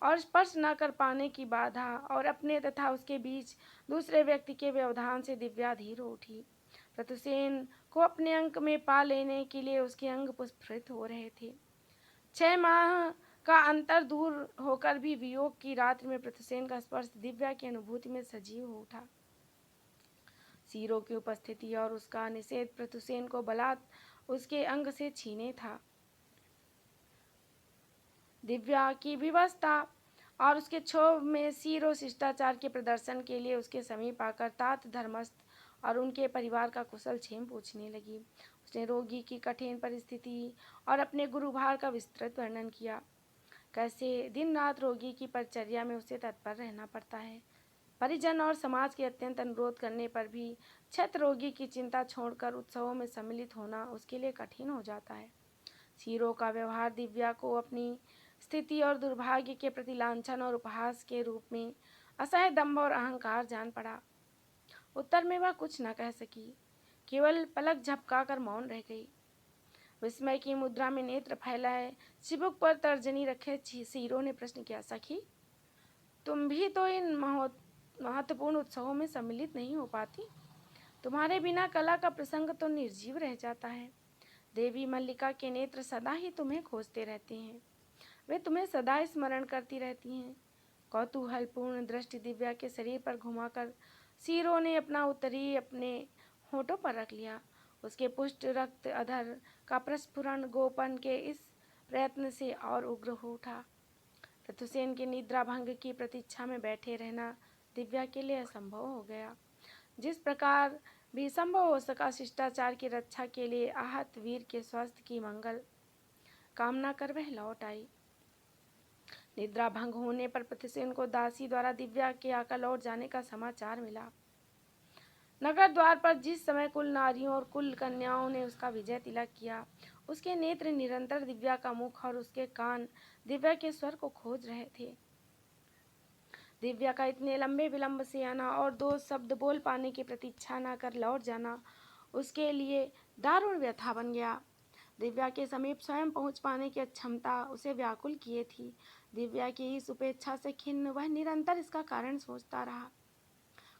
और स्पर्श न कर पाने की बाधा और अपने तथा उसके बीच दूसरे व्यक्ति के व्यवधान से दिव्या धीर हो उठी। पृथुसेन को अपने अंक में पा लेने के लिए उसके अंग पुष्पित हो रहे थे। 6 माह का अंतर दूर होकर भी वियोग की रात्रि में पृथुसेन का स्पर्श दिव्या की अनुभूति में सजीव हो उठा। सीरो की उपस्थिति और उसका निषेध पृथुसेन को बलात् उसके अंग से छीने था। दिव्या की विवस्था और उसके क्षोभ में सीरो शिष्टाचार के प्रदर्शन के लिए उसके समीप आकर तात धर्मस्थ और उनके परिवार का कुशल क्षेम पूछने लगी। उसने रोगी की कठिन परिस्थिति और अपने गुरुभार का विस्तृत वर्णन किया। कैसे दिन रात रोगी की परिचर्या में उसे तत्पर रहना पड़ता है। परिजन और समाज के अत्यंत अनुरोध करने पर भी क्षत रोगी की चिंता छोड़कर उत्सवों में सम्मिलित होना उसके लिए कठिन हो जाता है। सीरो का व्यवहार दिव्या को अपनी स्थिति और दुर्भाग्य के प्रति लांछन और उपहास के रूप में असह्य दंभ और अहंकार जान पड़ा। उत्तर में वह कुछ न कह सकी, केवल पलक झपकाकर मौन रह गई। विस्मय की मुद्रा में नेत्र फैलाए चिबुक पर तर्जनी रखे सीरो ने प्रश्न किया, सखी तुम भी तो इन महत्वपूर्ण उत्सवों में सम्मिलित नहीं हो पाती? तुम्हारे बिना कला का प्रसंग तो निर्जीव रह जाता है। देवी मल्लिका के नेत्र सदा ही तुम्हें खोजते रहते हैं। वे तुम्हें सदा स्मरण करती रहती हैं। कौतूहलपूर्ण दृष्टि दिव्या के शरीर पर घुमाकर सीरो ने अपना उत्तरी अपने होठों पर रख लिया। उसके पुष्ट रक्त अधर का प्रस्फुरण गोपन के इस प्रयत्न से और उग्र हो उठा। पृथुसेन की निद्रा भंग की प्रतीक्षा में बैठे रहना दिव्या के लिए असंभव हो गया। जिस प्रकार भी संभव हो सका शिष्टाचार की रक्षा के लिए आहत वीर के स्वास्थ्य की मंगल कामना कर वह लौट आई। निद्रा भंग होने पर पृथुसेन को दासी द्वारा दिव्या के आकर लौट जाने का समाचार मिला। नगर द्वार पर जिस समय कुल नारियों और कुल कन्याओं ने उसका विजय तिलक किया, उसके नेत्र निरंतर दिव्या का मुख और उसके कान दिव्या के स्वर को खोज रहे थे। दिव्या का इतने लंबे विलंब से आना और 2 शब्द बोल पाने की प्रतीक्षा न कर लौट जाना उसके लिए दारुण व्यथा बन गया। दिव्या के समीप स्वयं पहुंच पाने की अक्षमता उसे व्याकुल किए थी। दिव्या की इस उपेक्षा से खिन्न वह निरंतर इसका कारण सोचता रहा।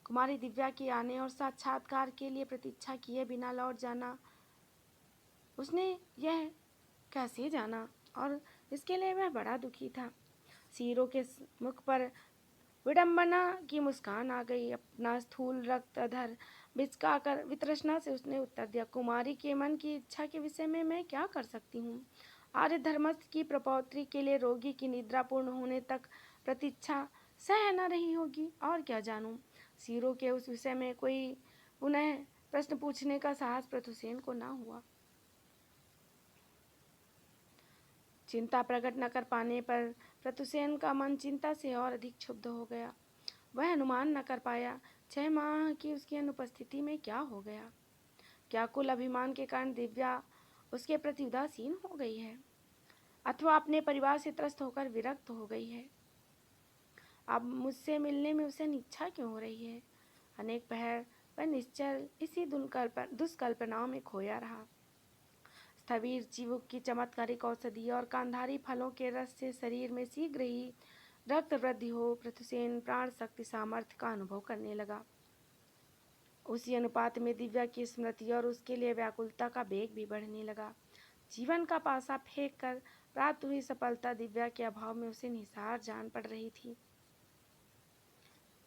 कुमारी दिव्या के आने और साक्षात्कार के लिए प्रतीक्षा किए बिना लौट जाना, उसने यह कैसे जाना और इसके लिए वह बड़ा दुखी था। सीरो के मुख पर विडंबना की मुस्कान आ गई। अपना स्थूल रक्त अधर बिचकाकर वितृष्णा से उसने उत्तर दिया, कुमारी के मन की इच्छा के विषय में मैं क्या कर सकती हूँ? आर्य धर्मस्थ की प्रपौत्री के लिए रोगी की निद्रा पूर्ण होने तक प्रतीक्षा सह न रही होगी, और क्या जानूं। सीरो के उस विषय में कोई पुनः प्रश्न पूछने का साहस पृथुसेन को न हुआ। चिंता प्रकट न कर पाने पर पृथुसेन का मन चिंता से और अधिक क्षुब्ध हो गया। वह अनुमान न कर पाया 6 माह की उसकी अनुपस्थिति में क्या हो गया। क्या कुल अभिमान के कारण दिव्या उसके प्रति उदासीन हो गई है, अथवा अपने परिवार से त्रस्त होकर विरक्त हो गई है? अब मुझसे मिलने में उसे इच्छा क्यों हो रही है? अनेक पहर वह निश्चल इसी दुष्कल्पनाओं में खोया रहा। स्थविर चिबुक की चमत्कारिक औषधि और कांधारी फलों के रस से शरीर में शीघ्र ही रक्त वृद्धि हो पृथुसेन प्राण शक्ति सामर्थ्य का अनुभव करने लगा। उसी अनुपात में दिव्या की स्मृति और उसके लिए व्याकुलता का वेग भी बढ़ने लगा। जीवन का पासा फेंक कर प्राप्त हुई सफलता दिव्या के अभाव में उसे निसार जान पड़ रही थी।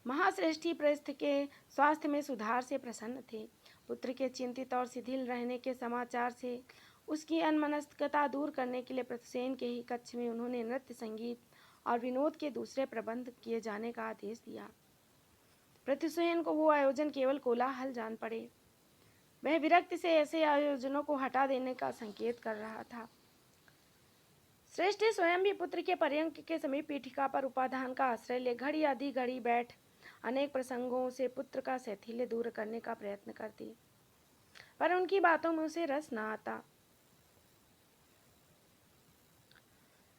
महाश्रेष्ठी प्रस्थ के स्वास्थ्य में सुधार से प्रसन्न थे। पुत्र के चिंतित और शिथिल रहने के समाचार से उसकी अनमनस्कता दूर करने के लिए प्रथुसेन के ही कक्ष में उन्होंने नृत्य, संगीत और विनोद के दूसरे प्रबंध किए जाने का आदेश दिया। प्रथुसेन को वो आयोजन केवल कोलाहल जान पड़े। वह विरक्ति से ऐसे आयोजनों को हटा देने का संकेत कर रहा था। श्रेष्ठी स्वयं भी पुत्र के पर्यंक के समीप पीठिका पर उपाधान का आश्रय ले घड़ी आधी घड़ी बैठ अनेक प्रसंगों से पुत्र का शैथिल्य दूर करने का प्रयत्न करती, पर उनकी बातों में उसे रस न आता।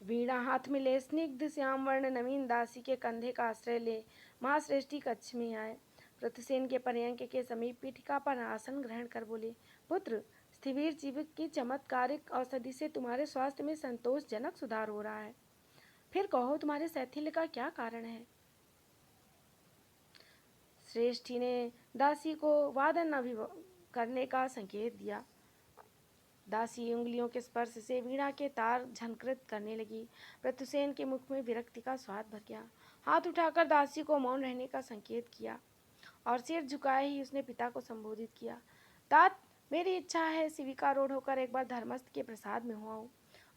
वीणा हाथ में ले स्निग्ध श्याम वर्ण नवीन दासी के कंधे का आश्रय ले महाश्रेष्ठी कक्ष में आए। प्रथुसेन के पर्यंक के समीप पीठिका पर आसन ग्रहण कर बोले, पुत्र, स्थिवीर जीव की चमत्कारिक औषधि से तुम्हारे स्वास्थ्य में संतोषजनक सुधार हो रहा है। फिर कहो, तुम्हारे शैथिल्य का क्या कारण है? श्रेष्ठी ने दासी को वादन करने का संकेत दिया। दासी उंगलियों के स्पर्श से वीणा के तार झनकृत करने लगी। प्रथुसेन के मुख में विरक्ति का स्वाद भर गया। हाथ उठाकर दासी को मौन रहने का संकेत किया और सिर झुकाए ही उसने पिता को संबोधित किया। तात, मेरी इच्छा है स्वीकारोढ़ होकर एक बार धर्मस्थ के प्रसाद में हुआ हूँ,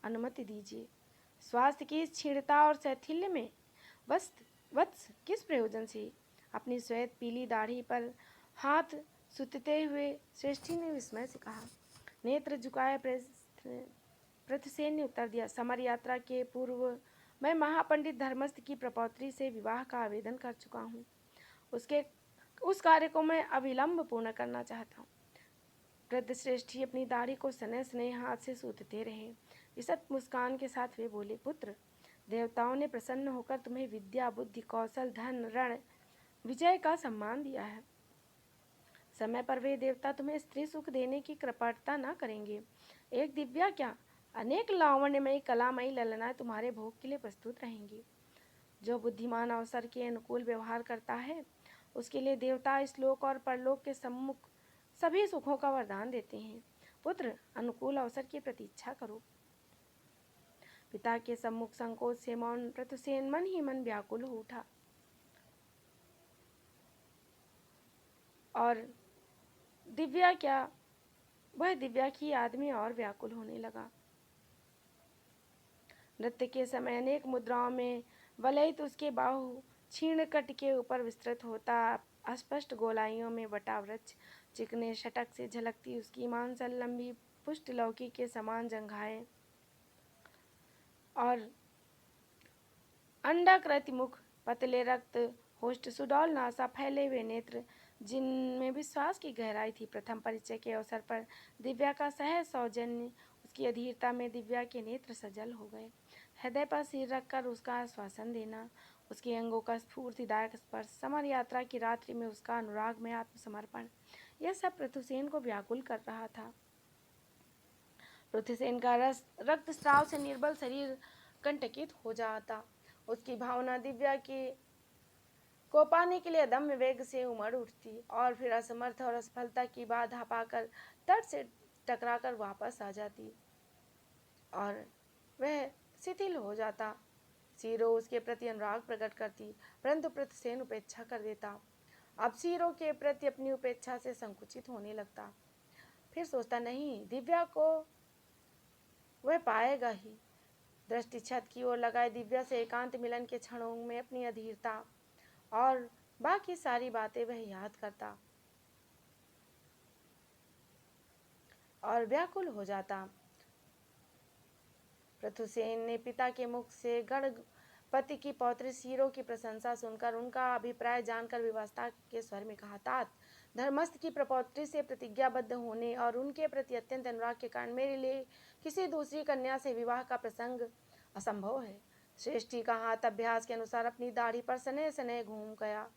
अनुमति दीजिए। स्वास्थ्य की इस क्षीणता और शैथिल्य में वत्स किस प्रयोजन से? अपनी श्वेत पीली दाढ़ी पर हाथ सुतते हुए श्रेष्ठी ने विस्मय से कहा। नेत्र झुकाए प्रथुसेन ने उत्तर दिया, समर यात्रा के पूर्व मैं महापंडित धर्मस्थ की प्रपौत्री से विवाह का आवेदन कर चुका हूँ। उस कार्य को मैं अविलंब पूर्ण करना चाहता हूँ। वृद्ध श्रेष्ठी अपनी दाढ़ी को स्नेह स्नेह हाथ से सूतते रहे। विसत मुस्कान के साथ वे बोले, पुत्र, देवताओं ने प्रसन्न होकर तुम्हें विद्या, बुद्धि, कौशल, धन, रण, विजय का सम्मान दिया है। समय पर वे देवता तुम्हें स्त्री सुख देने की कृपणता न करेंगे। एक दिव्या क्या, अनेक लावण्यमयी कलामयी ललनाएं तुम्हारे भोग के लिए प्रस्तुत रहेंगी। जो बुद्धिमान अवसर के अनुकूल व्यवहार करता है उसके लिए देवता इस लोक और परलोक के सम्मुख सभी सुखों का वरदान देते हैं। पुत्र, अनुकूल अवसर की प्रतीक्षा करो। पिता के सम्मुख संकोच से मौन प्रथुसेन मन ही मन व्याकुल हो उठा और वह दिव्या की याद में और व्याकुल होने लगा। नृत्य के समय अनेक मुद्राओं में वलयित उसके बाहु क्षीण कट के ऊपर विस्तृत होता, अस्पष्ट गोलाइयों में बटा वृक्ष, चिकने षटक से झलकती उसकी मांसल लंबी पुष्ट लौकी के समान जंघाएं और अंडाकृति मुख, पतले रक्त होष्ट, सुडौल नासा, फैले हुए नेत्र जिनमें विश्वास की गहराई थी। प्रथम परिचय के अवसर पर दिव्या का सहज सौजन्य, उसकी अधीरता में दिव्या के नेत्र सजल हो गए। हृदय पर सिर रखकर उसका आश्वासन देना, उसके अंगों का स्फूर्तिदायक स्पर्श, समर यात्रा की रात्रि में उसका अनुराग में आत्मसमर्पण, यह सब प्रथुसेन को व्याकुल कर रहा था। प्रथुसेन का रक्त स्राव से निर्बल शरीर कंटकित हो जाता। उसकी भावना दिव्या को पाने के लिए अदम्य वेग से उमड़ उठती और फिर असमर्थ और असफलता की बाधा पाकर तट से टकराकर वापस आ जाती और वह शिथिल हो जाता। सीरो उसके प्रति अनुराग प्रकट करती, परंतु प्रथुसेन उपेक्षा कर देता। अब सीरो के प्रति अपनी उपेक्षा से संकुचित होने लगता। फिर सोचता, नहीं, दिव्या को वह पाएगा ही। दृष्टि छत की ओर लगाए दिव्या से एकांत मिलन के क्षणों में अपनी अधीरता और बाकी सारी बातें वह याद करता और व्याकुल हो जाता। प्रथुसेन ने पिता के मुख से गणपति की पौत्री सीरो की प्रशंसा सुनकर, उनका अभिप्राय जानकर विवशता के स्वर में कहा, तात, धर्मस्थ की प्रपौत्री से प्रतिज्ञाबद्ध होने और उनके प्रति अत्यंत अनुराग के कारण मेरे लिए किसी दूसरी कन्या से विवाह का प्रसंग असंभव है। श्रेष्ठी का हाथ अभ्यास के अनुसार अपनी दाढ़ी पर सने सने घूम गया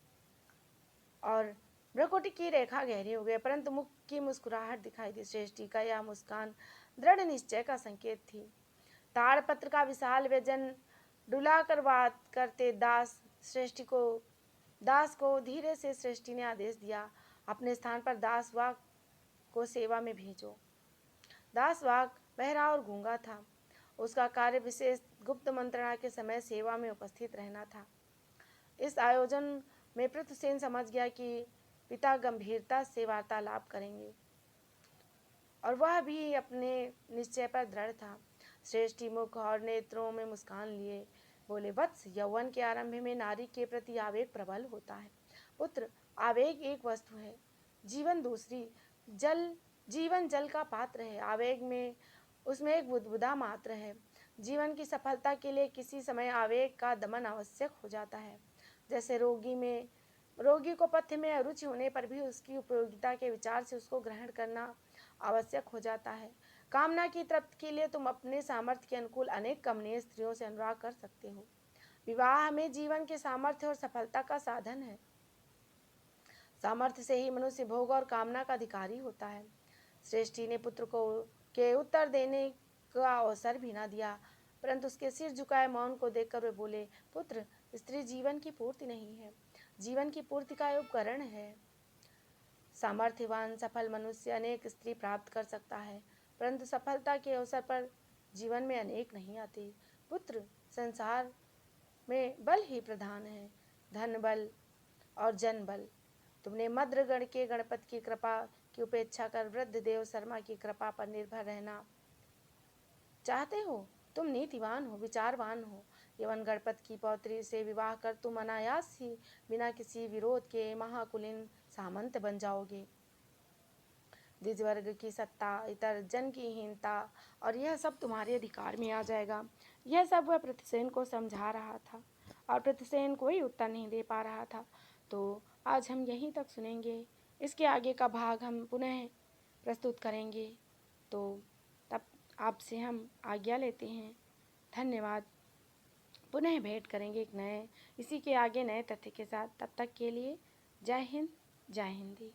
और भ्रुकुटी की रेखा गहरी हो गई, परंतु मुख की मुस्कुराहट दिखाई दी। श्रेष्ठी का यह मुस्कान दृढ़ निश्चय का संकेत थी। ताड़पत्र का विशाल व्यंजन डुलाकर बात करते दास को धीरे से श्रेष्ठी ने आदेश दिया, अपने स्थान पर दासवाक को सेवा में भेजो। दासवाक बहरा और गूंगा था। उसका कार्य विशेष गुप्त मंत्रणा के समय सेवा में उपस्थित रहना था। इस आयोजन में पृथुसेन समझ गया कि पिता गंभीरता से वार्तालाप करेंगे और वह भी अपने निश्चय पर दृढ़ था। श्रेष्ठी मुख और नेत्रों में मुस्कान लिए बोले, वत्स, यौवन के आरंभ में नारी के प्रति आवेग प्रबल होता है। पुत्र, आवेग एक वस्तु है, जीवन दूसरी। जीवन जल का पात्र है, आवेग में उसमें एक बुदबुदा मात्र है। जीवन की सफलता के लिए किसी समय आवेग का दमन आवश्यक हो जाता है। जैसे रोगी को पथ्य में अरुचि होने पर भी उसकी उपयोगिता के विचार से उसको ग्रहण करना आवश्यक हो जाता है। कामना की तृप्ति के लिए तुम अपने सामर्थ्य के अनुकूल अनेक कमनीय स्त्रियों से अनुराग कर सकते हो। विवाह में जीवन के सामर्थ्य और सफलता का साधन है। सामर्थ्य से ही मनुष्य भोग और कामना का अधिकारी होता है। श्रेष्ठी ने पुत्र को के उत्तर देने का अवसर भी न दिया, परंतु उसके सिर झुकाए मौन को देखकर वे बोले, पुत्र, स्त्री जीवन की पूर्ति नहीं है, जीवन की पूर्ति का उपकरण है। सामर्थ्यवान सफल मनुष्य अनेक स्त्री प्राप्त कर सकता है, परंतु सफलता के अवसर पर जीवन में अनेक नहीं आते। पुत्र, संसार में बल ही प्रधान है, धन बल और जन बल। तुमने मद्रगण के गणपति की कृपा की उपेक्षा कर वृद्ध देव शर्मा की कृपा पर निर्भर रहना चाहते हो। तुम नीतिवान हो, विचारवान हो। यवन गणपति की पौत्री से विवाह कर तुम अनायास ही बिना किसी विरोध के महाकुलीन सामंत बन जाओगे। द्विज वर्ग की सत्ता, इतर जन की हीनता और यह सब तुम्हारे अधिकार में आ जाएगा। यह सब वह पृथुसेन को समझा रहा था और पृथुसेन कोई उत्तर नहीं दे पा रहा था। तो आज हम यहीं तक सुनेंगे, इसके आगे का भाग हम पुनः प्रस्तुत करेंगे। तो तब आपसे हम आज्ञा लेते हैं। धन्यवाद। पुनः भेंट करेंगे एक नए इसी के आगे नए तथ्य के साथ। तब तक के लिए जय हिंद, जय हिंदी।